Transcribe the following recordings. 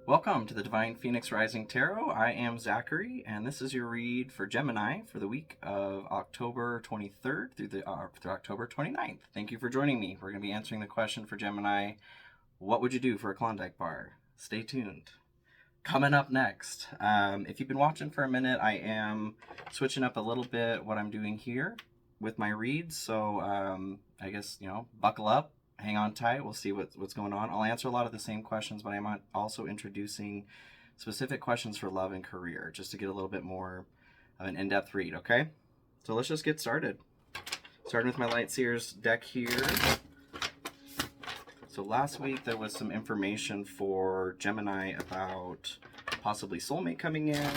Welcome to the Divine Phoenix Rising Tarot. I am Zachary, and this is your read for Gemini for the week of October 23rd through October 29th. Thank you for joining me. We're going to be answering the question for Gemini, what would you do for a Klondike bar? Stay tuned. Coming up next, if you've been watching for a minute, I am switching up a little bit what I'm doing here with my reads. So I guess, buckle up. Hang on tight. We'll see what's going on. I'll answer a lot of the same questions, but I'm also introducing specific questions for love and career, just to get a little bit more of an in-depth read, okay? So let's just get started. Starting with my Light Seers deck here. So last week there was some information for Gemini about possibly soulmate coming in,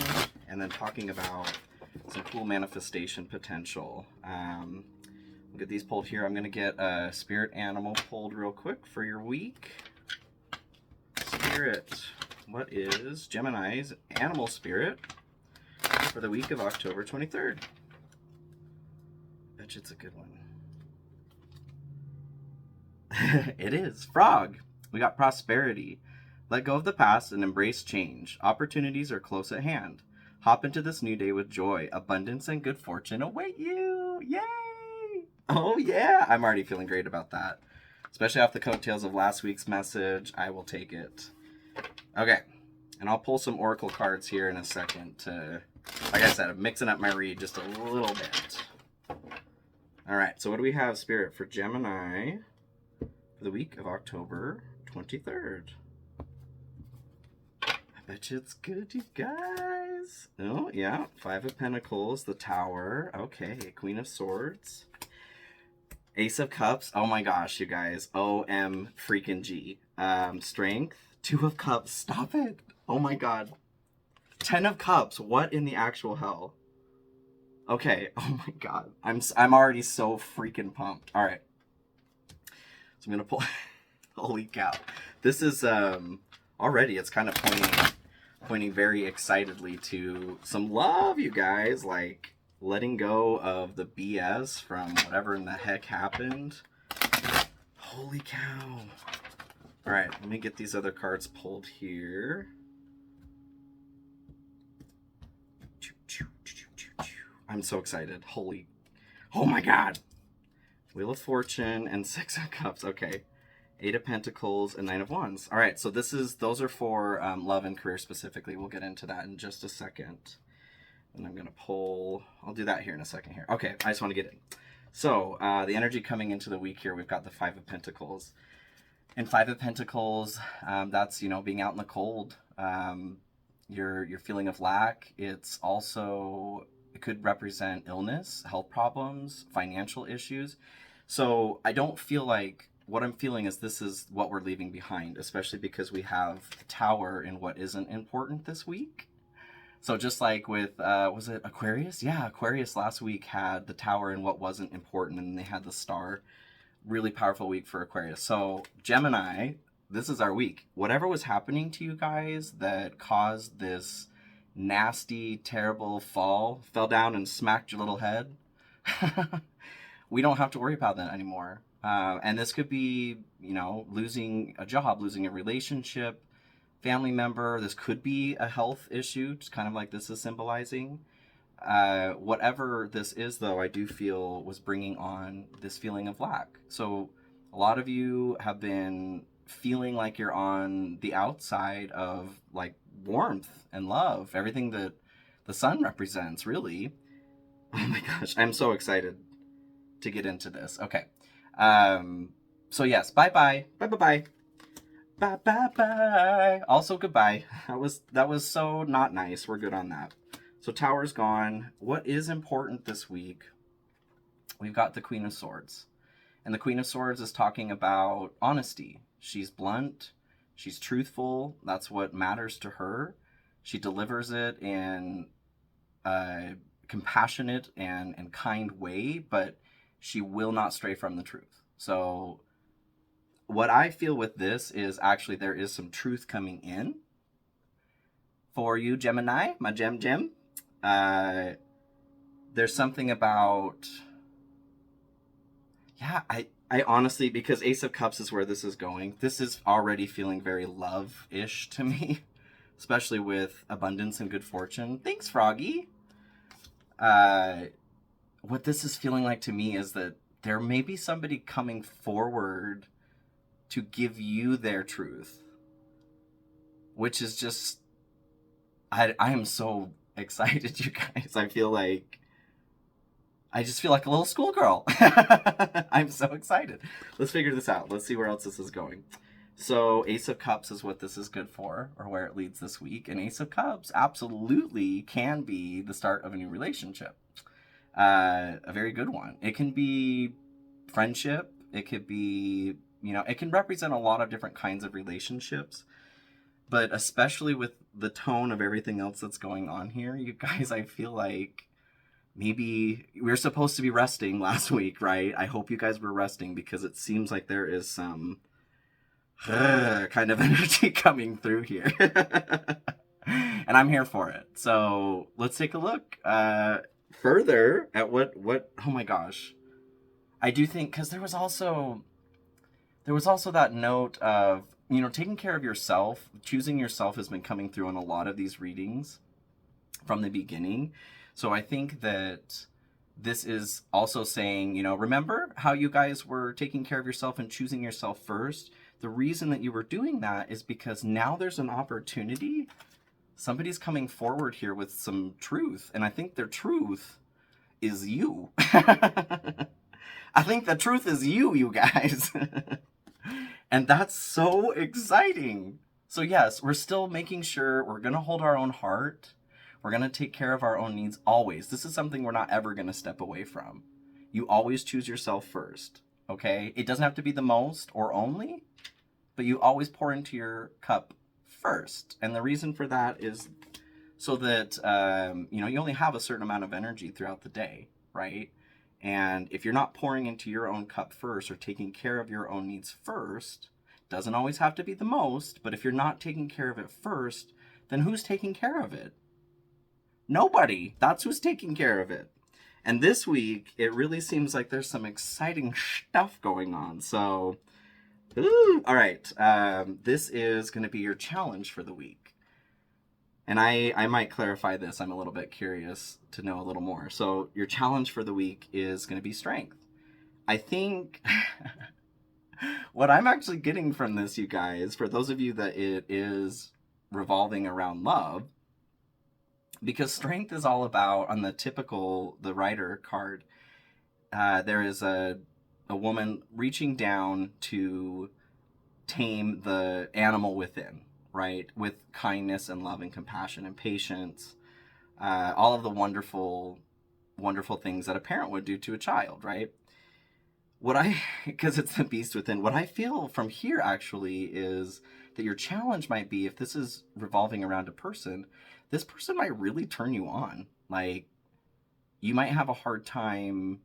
and then talking about some cool manifestation potential. We'll get these pulled here. I'm going to get a spirit animal pulled real quick for your week. Spirit, what is Gemini's animal spirit for the week of October 23rd? Bet you it's a good one. It is. Frog. We got prosperity. Let go of the past and embrace change. Opportunities are close at hand. Hop into this new day with joy. Abundance and good fortune await you. Yay! Oh yeah, I'm already feeling great about that. Especially off the coattails of last week's message. I will take it. Okay, and I'll pull some oracle cards here in a second to, like I said, I'm mixing up my read just a little bit. All right, so what do we have, Spirit, for Gemini for the week of October 23rd? I bet you it's good, you guys. Oh, yeah, Five of Pentacles, the Tower. Okay, Queen of Swords. Ace of Cups. Oh my gosh, you guys. O-M freaking G. Strength. Two of Cups. Stop it. Oh my god. 10 of Cups. What in the actual hell? Okay. Oh my god. I'm already so freaking pumped. All right. So I'm gonna pull. Holy cow. This is already. It's kind of pointing very excitedly to some love, you guys. Like, letting go of the BS from whatever in the heck happened. Holy cow. All right, let me get these other cards pulled here. I'm so excited. Oh my god. Wheel of Fortune and Six of Cups. Okay. Eight of Pentacles and Nine of Wands. All right, so those are for love and career specifically. We'll get into that in just a second. And I'm going to pull, I'll do that here in a second here. Okay, I just want to get in. So, the energy coming into the week here, we've got the Five of Pentacles. And Five of Pentacles, that's, being out in the cold. Your feeling of lack. It's also, it could represent illness, health problems, financial issues. So, I don't feel like, what I'm feeling is this is what we're leaving behind, especially because we have the Tower in what isn't important this week. So just like with, was it Aquarius? Yeah, Aquarius last week had the Tower in what wasn't important, and they had the Star. Really powerful week for Aquarius. So Gemini, this is our week. Whatever was happening to you guys that caused this nasty, terrible fall, fell down and smacked your little head, we don't have to worry about that anymore. And this could be, losing a job, losing a relationship, family member. This could be a health issue, just kind of like this is symbolizing. Whatever this is, though, I do feel was bringing on this feeling of lack. So a lot of you have been feeling like you're on the outside of like warmth and love, everything that the sun represents, really. Oh my gosh, I'm so excited to get into this. Okay. So yes, bye-bye. Bye-bye-bye. Bye-bye-bye. Also, goodbye. That was so not nice. We're good on that. So Tower's gone. What is important this week? We've got the Queen of Swords. And the Queen of Swords is talking about honesty. She's blunt. She's truthful. That's what matters to her. She delivers it in a compassionate and kind way, but she will not stray from the truth. So what I feel with this is actually there is some truth coming in for you, Gemini, my Gem. There's something about, yeah, I honestly, because Ace of Cups is where this is going, this is already feeling very love-ish to me. especially with abundance and good fortune. Thanks, Froggy. What this is feeling like to me is that there may be somebody coming forward to give you their truth, which is just, I am so excited, you guys. I just feel like a little schoolgirl. I'm so excited. Let's figure this out. Let's see where else this is going. So Ace of Cups is what this is good for, or where it leads this week. And Ace of Cups absolutely can be the start of a new relationship. A very good one. It can be friendship. It could be, it can represent a lot of different kinds of relationships. But especially with the tone of everything else that's going on here, you guys, I feel like maybe we were supposed to be resting last week, right? I hope you guys were resting, because it seems like there is some kind of energy coming through here. And I'm here for it. So let's take a look further at what, oh my gosh. I do think, because there was also that note of, taking care of yourself. Choosing yourself has been coming through in a lot of these readings from the beginning. So I think that this is also saying, remember how you guys were taking care of yourself and choosing yourself first? The reason that you were doing that is because now there's an opportunity. Somebody's coming forward here with some truth. And I think their truth is you. I think the truth is you guys. And that's so exciting. So yes, we're still making sure we're going to hold our own heart. We're going to take care of our own needs always. This is something we're not ever going to step away from. You always choose yourself first, okay? It doesn't have to be the most or only, but you always pour into your cup first. And the reason for that is so that, you only have a certain amount of energy throughout the day, right? And if you're not pouring into your own cup first or taking care of your own needs first, doesn't always have to be the most, but if you're not taking care of it first, then who's taking care of it? Nobody. That's who's taking care of it. And this week, it really seems like there's some exciting stuff going on. So, all right. This is going to be your challenge for the week. And I might clarify this. I'm a little bit curious to know a little more. So your challenge for the week is going to be strength. I think what I'm actually getting from this, you guys, for those of you that it is revolving around love, because strength is all about, on the Rider card, there is a woman reaching down to tame the animal within, right? With kindness and love and compassion and patience, all of the wonderful, wonderful things that a parent would do to a child, right? Because it's the beast within, what I feel from here actually is that your challenge might be, if this is revolving around a person, this person might really turn you on. Like, you might have a hard time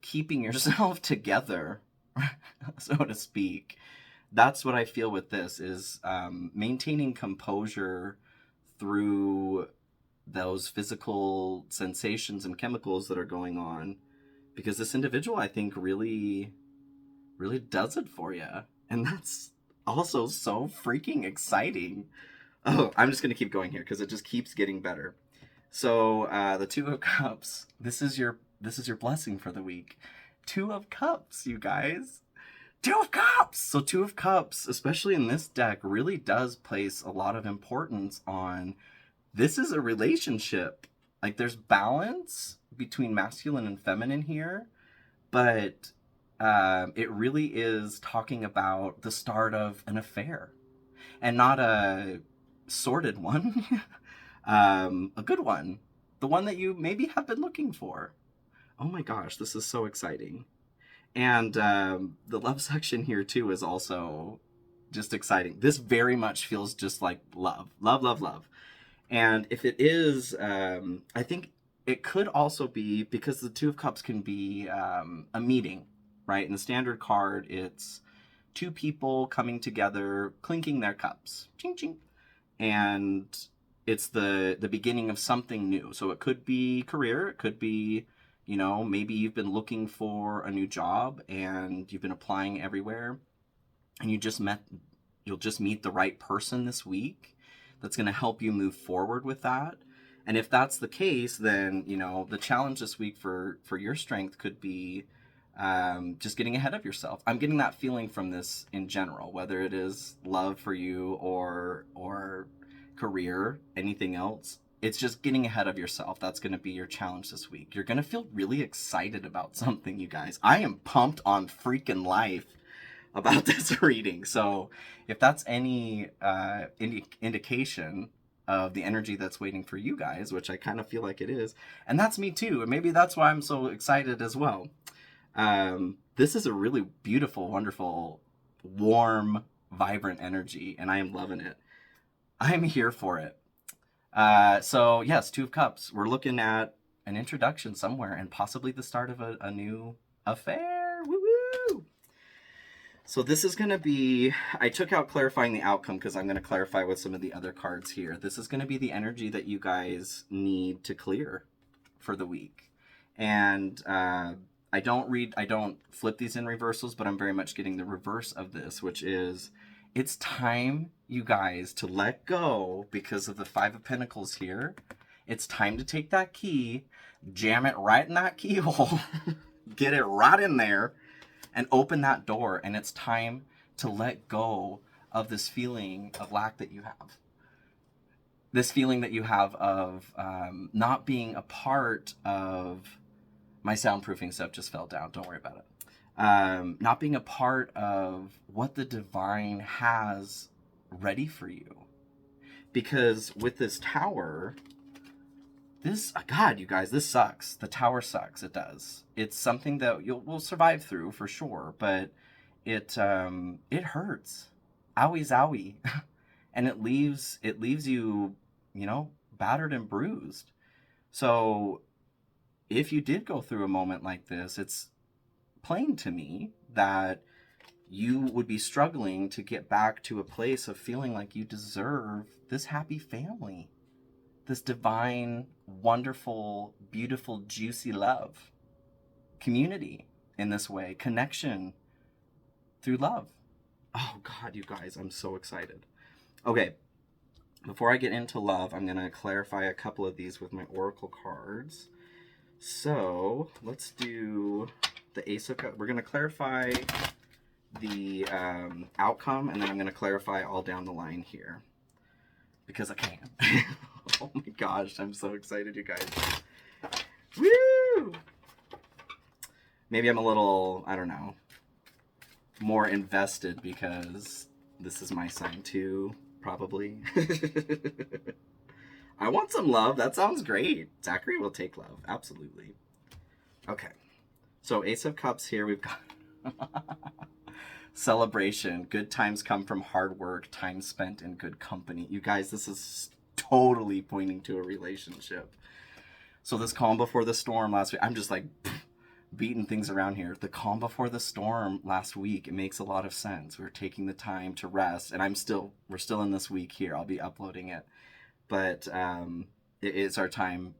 keeping yourself together, so to speak. That's what I feel with this, is maintaining composure through those physical sensations and chemicals that are going on, because this individual, I think, really, really does it for you. And that's also so freaking exciting. Oh, I'm just going to keep going here because it just keeps getting better. So the Two of Cups, this is your blessing for the week. Two of Cups, you guys. Two of Cups! So Two of Cups, especially in this deck, really does place a lot of importance on, this is a relationship. Like, there's balance between masculine and feminine here, but it really is talking about the start of an affair. And not a sordid one, a good one. The one that you maybe have been looking for. Oh my gosh, this is so exciting. And the love section here too is also just exciting. This very much feels just like love. Love, love, love. And if it is, I think it could also be, because the Two of Cups can be a meeting, right? In the standard card, it's two people coming together, clinking their cups. Ching, ching. And it's the beginning of something new. So it could be career. It could be, maybe you've been looking for a new job and you've been applying everywhere, and you'll just meet the right person this week that's going to help you move forward with that. And if that's the case, then, you know, the challenge this week for your strength could be just getting ahead of yourself. I'm getting that feeling from this in general, whether it is love for you or career, anything else. It's just getting ahead of yourself. That's going to be your challenge this week. You're going to feel really excited about something, you guys. I am pumped on freaking life about this reading. So if that's any indication of the energy that's waiting for you guys, which I kind of feel like it is, and that's me too, and maybe that's why I'm so excited as well. This is a really beautiful, wonderful, warm, vibrant energy, and I am loving it. I'm here for it. So yes, Two of Cups. We're looking at an introduction somewhere and possibly the start of a new affair. Woo-woo! So this is going to be, I took out clarifying the outcome because I'm going to clarify with some of the other cards here. This is going to be the energy that you guys need to clear for the week. And I don't flip these in reversals, but I'm very much getting the reverse of this, which is it's time, you guys, to let go because of the Five of Pentacles here. It's time to take that key, jam it right in that keyhole, get it right in there, and open that door. And it's time to let go of this feeling of lack that you have. This feeling that you have of not being a part of... My soundproofing stuff just fell down. Don't worry about it. Not being a part of what the divine has ready for you. Because with this tower... God, you guys, this sucks. The tower sucks. It does. It's something that we'll survive through for sure, but it hurts. Owie zowie. And it leaves you, you know, battered and bruised. So if you did go through a moment like this, it's plain to me that you would be struggling to get back to a place of feeling like you deserve this happy family. This divine, wonderful, beautiful, juicy love. Community in this way. Connection through love. Oh God, you guys, I'm so excited. Okay, before I get into love, I'm going to clarify a couple of these with my oracle cards. So let's do the Ace of Cups. We're going to clarify the outcome, and then I'm going to clarify all down the line here. Because I can. Oh my gosh, I'm so excited, you guys. Woo! Maybe I'm a little, I don't know, more invested because this is my sign too, probably. I want some love. That sounds great. Zachary will take love. Absolutely. Okay. So Ace of Cups here. We've got celebration. Good times come from hard work. Time spent in good company. You guys, this is totally pointing to a relationship. So this calm before the storm last week. I'm just like beating things around here. The calm before the storm last week. It makes a lot of sense. We're taking the time to rest. And we're still in this week here. I'll be uploading it. But it is our time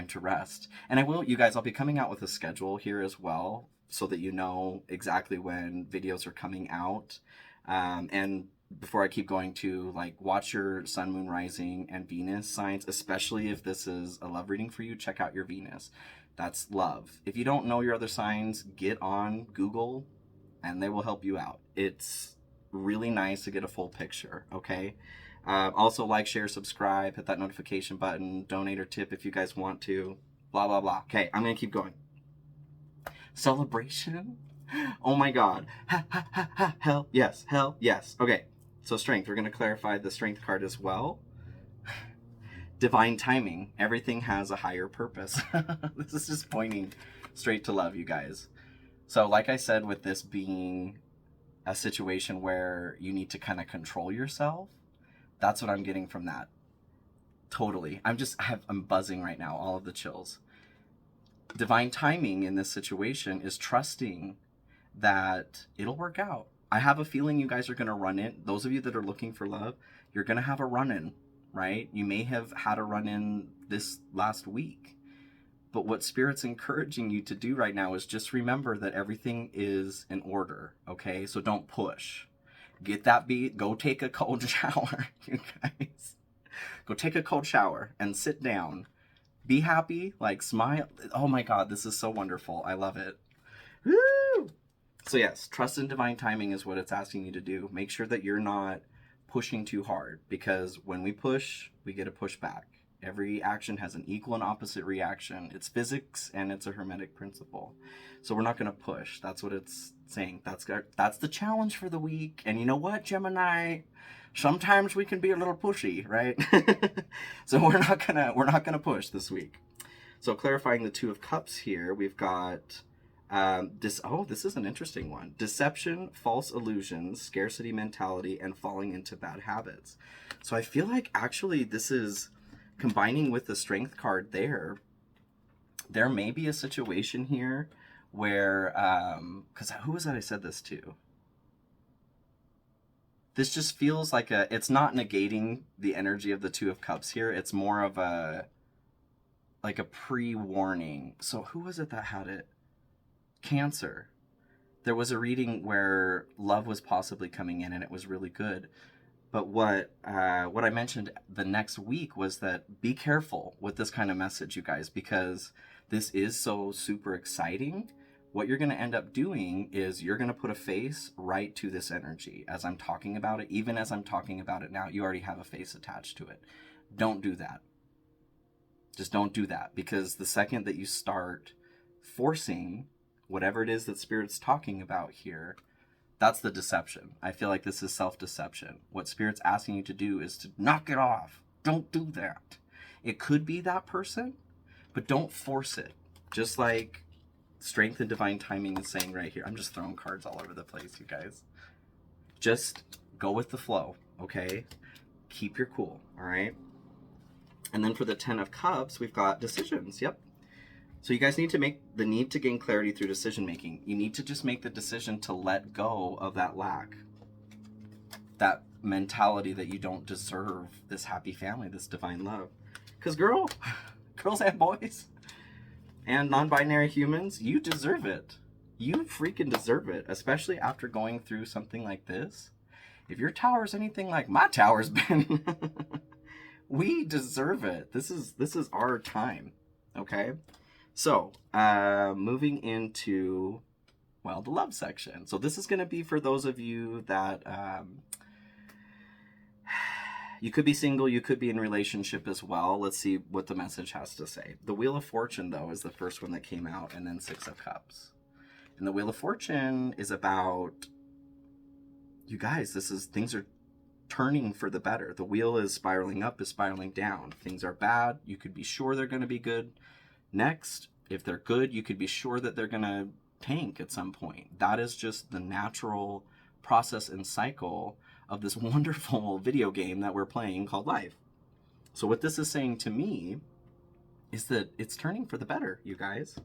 to rest. And I'll be coming out with a schedule here as well, so that you know exactly when videos are coming out. And before I keep going to, like, watch your sun, moon, rising, and Venus signs, especially if this is a love reading for you, check out your Venus. That's love. If you don't know your other signs, get on Google and they will help you out. It's really nice to get a full picture, okay? Also, like, share, subscribe, hit that notification button, donate or tip if you guys want to, blah, blah, blah. Okay, I'm going to keep going. Celebration? Oh my God. Ha, ha, ha, ha. Hell yes, hell yes. Okay, so strength. We're going to clarify the strength card as well. Divine timing. Everything has a higher purpose. This is just pointing straight to love, you guys. So like I said, with this being a situation where you need to kind of control yourself, that's what I'm getting from that. Totally. I'm buzzing right now, all of the chills. Divine timing in this situation is trusting that it'll work out. I have a feeling you guys are going to run in. Those of you that are looking for love, you're going to have a run-in, right? You may have had a run-in this last week. But what Spirit's encouraging you to do right now is just remember that everything is in order, okay? So don't push. Get that beat. Go take a cold shower, you guys. Go take a cold shower and sit down. Be happy, like smile. Oh my God, this is so wonderful. I love it. Woo! So yes, trust in divine timing is what it's asking you to do. Make sure that you're not pushing too hard, because when we push, we get a pushback. Every action has an equal and opposite reaction. It's physics and it's a hermetic principle. So we're not going to push. That's what it's saying. That's the challenge for the week. And you know what, Gemini? Sometimes we can be a little pushy, right? So we're not gonna push this week. So clarifying the Two of Cups here, we've got this is an interesting one. Deception, false illusions, scarcity mentality, and falling into bad habits. So I feel like actually this is combining with the Strength card there. There may be a situation here where, because who was that I said this to? This just feels like it's not negating the energy of the Two of Cups here. It's more of a pre-warning. So who was it that had it? Cancer. There was a reading where love was possibly coming in and it was really good. But what I mentioned the next week was that be careful with this kind of message, you guys, because this is so super exciting. What you're going to end up doing is you're going to put a face right to this energy as I'm talking about it. Even as I'm talking about it now, you already have a face attached to it. Don't do that. Just don't do that, because the second that you start forcing whatever it is that Spirit's talking about here, that's the deception. I feel like this is self-deception. What Spirit's asking you to do is to knock it off. Don't do that. It could be that person, but don't force it. Just like Strength and Divine Timing is saying right here. I'm just throwing cards all over the place, you guys. Just go with the flow, okay? Keep your cool, all right? And then for the Ten of Cups, we've got decisions. Yep. So you guys need to gain clarity through decision making. You need to just make the decision to let go of that lack, that mentality that you don't deserve this happy family, this divine love. Because girls and boys and non-binary humans, you deserve it. You freaking deserve it, especially after going through something like this. If your tower's anything like my tower's been, we deserve it. This is our time, okay? So, moving into, well, the love section. So this is going to be for those of you that, you could be single, you could be in a relationship as well. Let's see what the message has to say. The Wheel of Fortune, though, is the first one that came out, and then Six of Cups. And the Wheel of Fortune is about, you guys, things are turning for the better. The wheel is spiraling up, is spiraling down. Things are bad. You could be sure they're going to be good next. If they're good, you could be sure that they're going to tank at some point. That is just the natural process and cycle of this wonderful video game that we're playing called life. So what this is saying to me is that it's turning for the better, you guys.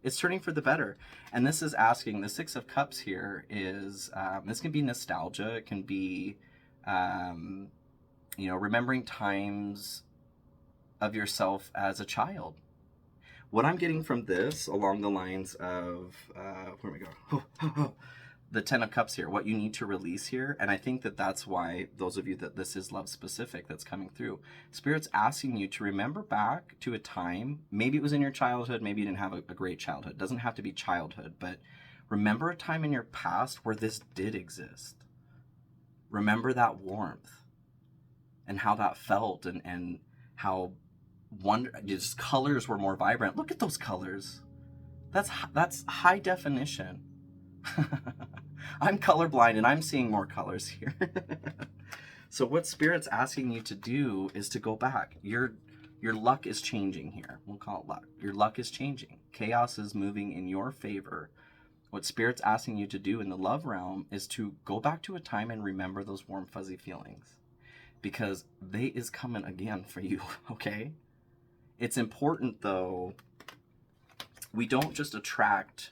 It's turning for the better. And this is asking, the Six of Cups here is, this can be nostalgia. It can be, remembering times of yourself as a child. What I'm getting from this, along the lines of, where we go? The Ten of Cups here, what you need to release here. And I think that that's why those of you that this is love specific that's coming through. Spirit's asking you to remember back to a time, maybe it was in your childhood, maybe you didn't have a great childhood. It doesn't have to be childhood, but remember a time in your past where this did exist. Remember that warmth and how that felt, and how just colors were more vibrant. Look at those colors. That's high definition. I'm colorblind and I'm seeing more colors here. So what Spirit's asking you to do is to go back. Your luck is changing here. We'll call it luck. Your luck is changing. Chaos is moving in your favor. What Spirit's asking you to do in the love realm is to go back to a time and remember those warm, fuzzy feelings. Because they is coming again for you, okay? It's important, though, we don't just attract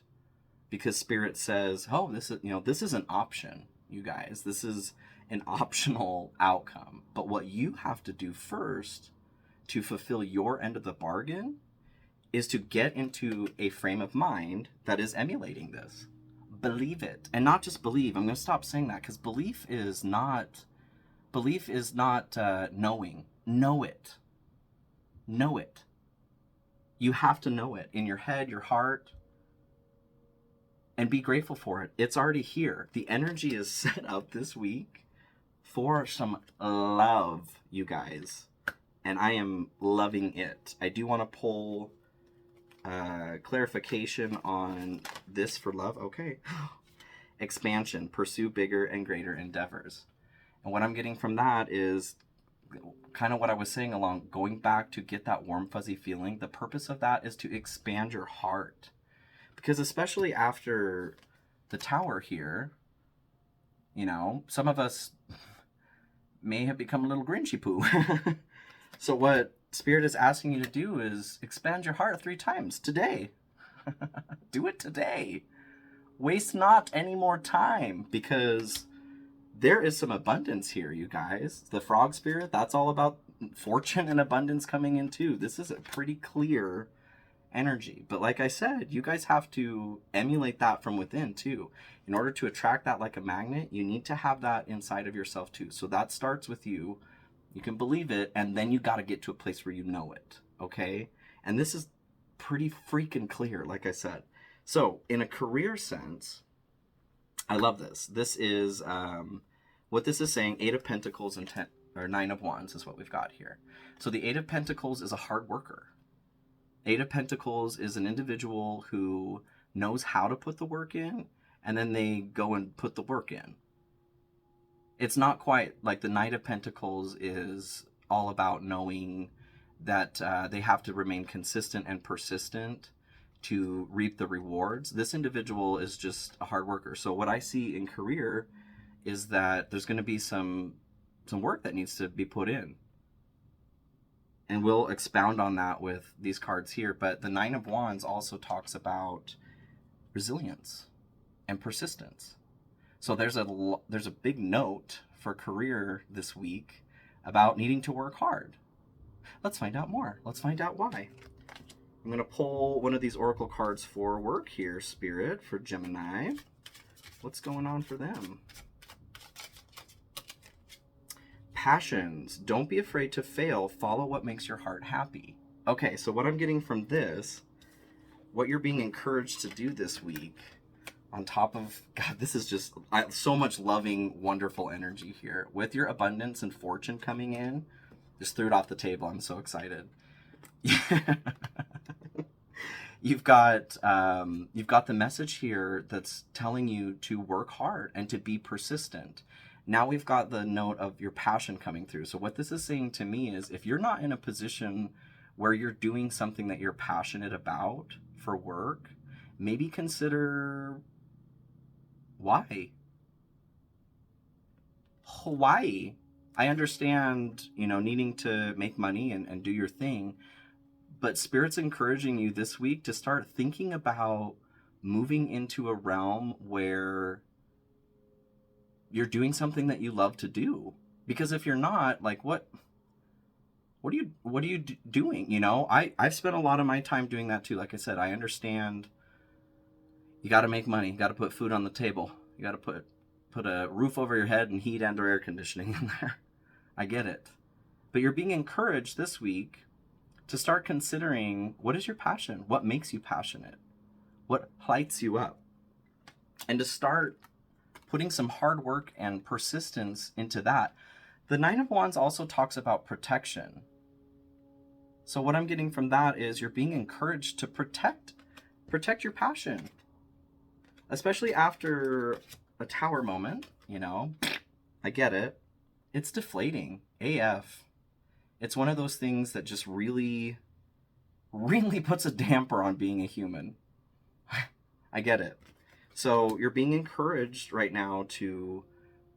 because Spirit says, oh, this is an option, you guys. This is an optional outcome. But what you have to do first to fulfill your end of the bargain is to get into a frame of mind that is emulating this. Believe it. And not just believe. I'm going to stop saying that, because belief is not Belief is not knowing. Know it. Know it. You have to know it in your head, your heart, and be grateful for it. It's already here. The energy is set up this week for some love, you guys. And I am loving it. I do want to pull clarification on this for love. Okay. Expansion. Pursue bigger and greater endeavors. And what I'm getting from that is kind of what I was saying along, going back to get that warm, fuzzy feeling. The purpose of that is to expand your heart. Because especially after the tower here, you know, some of us may have become a little grinchy poo. So what Spirit is asking you to do is expand your heart 3 times today. Do it today. Waste not any more time, because there is some abundance here, you guys. The frog spirit, that's all about fortune and abundance coming in too. This is a pretty clear energy. But like I said, you guys have to emulate that from within too. In order to attract that like a magnet, you need to have that inside of yourself too. So that starts with you. You can believe it, and then you got to get to a place where you know it, okay? And this is pretty freaking clear, like I said. So in a career sense, I love this. This is what this is saying. 8 of Pentacles and 9 of Wands is what we've got here. So the 8 of Pentacles is a hard worker. 8 of Pentacles is an individual who knows how to put the work in, and then they go and put the work in. It's not quite like the Knight of Pentacles is all about knowing that they have to remain consistent and persistent to reap the rewards. This individual is just a hard worker. So what I see in career is that there's going to be some work that needs to be put in. And we'll expound on that with these cards here. But the 9 of Wands also talks about resilience and persistence. So there's a big note for career this week about needing to work hard. Let's find out more. Let's find out why. I'm going to pull one of these oracle cards for work here, Spirit, for Gemini. What's going on for them? Passions. Don't be afraid to fail. Follow what makes your heart happy. Okay, so what I'm getting from this, what you're being encouraged to do this week, on top of, God, this is just so much loving, wonderful energy here. With your abundance and fortune coming in, just threw it off the table. I'm so excited. You've got the message here that's telling you to work hard and to be persistent. Now we've got the note of your passion coming through. So what this is saying to me is, if you're not in a position where you're doing something that you're passionate about for work, maybe consider why. Hawaii. I understand, needing to make money and do your thing, but Spirit's encouraging you this week to start thinking about moving into a realm where you're doing something that you love to do. Because if you're not, like, what are you doing? I've spent a lot of my time doing that too. Like I said, I understand you got to make money. You got to put food on the table. You got to put a roof over your head and heat and or air conditioning in there. I get it. But you're being encouraged this week to start considering, what is your passion? What makes you passionate? What lights you up? And to start putting some hard work and persistence into that. The 9 of Wands also talks about protection. So what I'm getting from that is you're being encouraged to protect your passion. Especially after a tower moment, I get it. It's deflating, AF. It's one of those things that just really, really puts a damper on being a human. I get it. So you're being encouraged right now to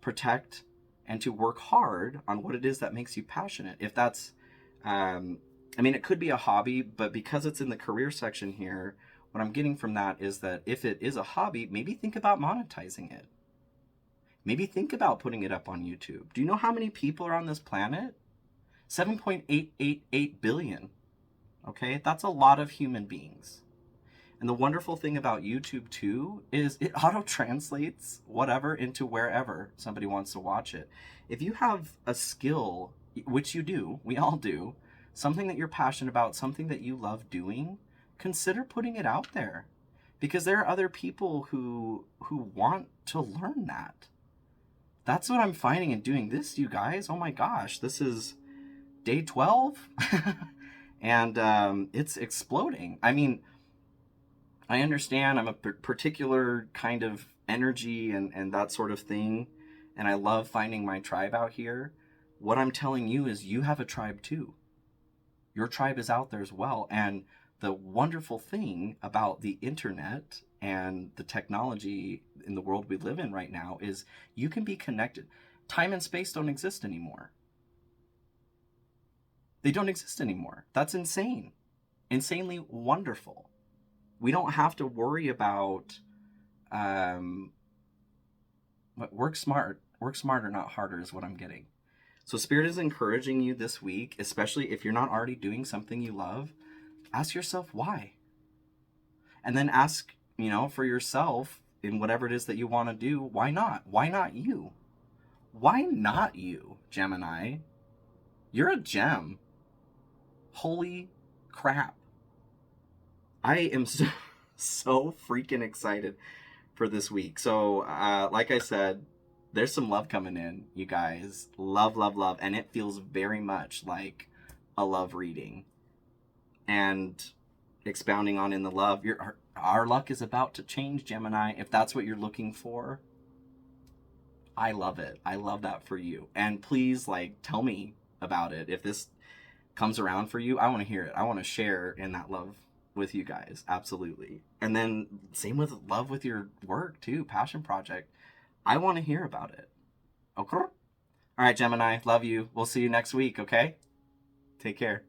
protect and to work hard on what it is that makes you passionate. If that's, it could be a hobby, but because it's in the career section here, what I'm getting from that is that if it is a hobby, maybe think about monetizing it. Maybe think about putting it up on YouTube. Do you know how many people are on this planet? 7.888 billion. Okay, that's a lot of human beings. And the wonderful thing about YouTube too is it auto translates whatever into wherever somebody wants to watch it. If you have a skill, which you do, we all do, something that you're passionate about, something that you love doing, consider putting it out there, because there are other people who want to learn that. That's what I'm finding in doing this, you guys. Oh my gosh, this is day 12 and it's exploding. I mean, I understand I'm a particular kind of energy and that sort of thing, and I love finding my tribe out here. What I'm telling you is you have a tribe too. Your tribe is out there as well. And the wonderful thing about the internet and the technology in the world we live in right now is you can be connected. Time and space don't exist anymore. They don't exist anymore. That's insane. Insanely wonderful. We don't have to worry about work smarter, not harder is what I'm getting. So Spirit is encouraging you this week, especially if you're not already doing something you love, ask yourself why. And then ask, for yourself in whatever it is that you want to do, why not? Why not you? Why not you, Gemini? You're a gem. Holy crap. I am so freaking excited for this week. So, like I said, there's some love coming in, you guys. Love, love, love. And it feels very much like a love reading. And expounding on in the love, our luck is about to change, Gemini. If that's what you're looking for, I love it. I love that for you. And please, tell me about it. If this comes around for you, I want to hear it. I want to share in that love with you guys. Absolutely. And then same with love with your work too, passion project. I want to hear about it. Okay? All right, Gemini, love you. We'll see you next week, okay? Take care.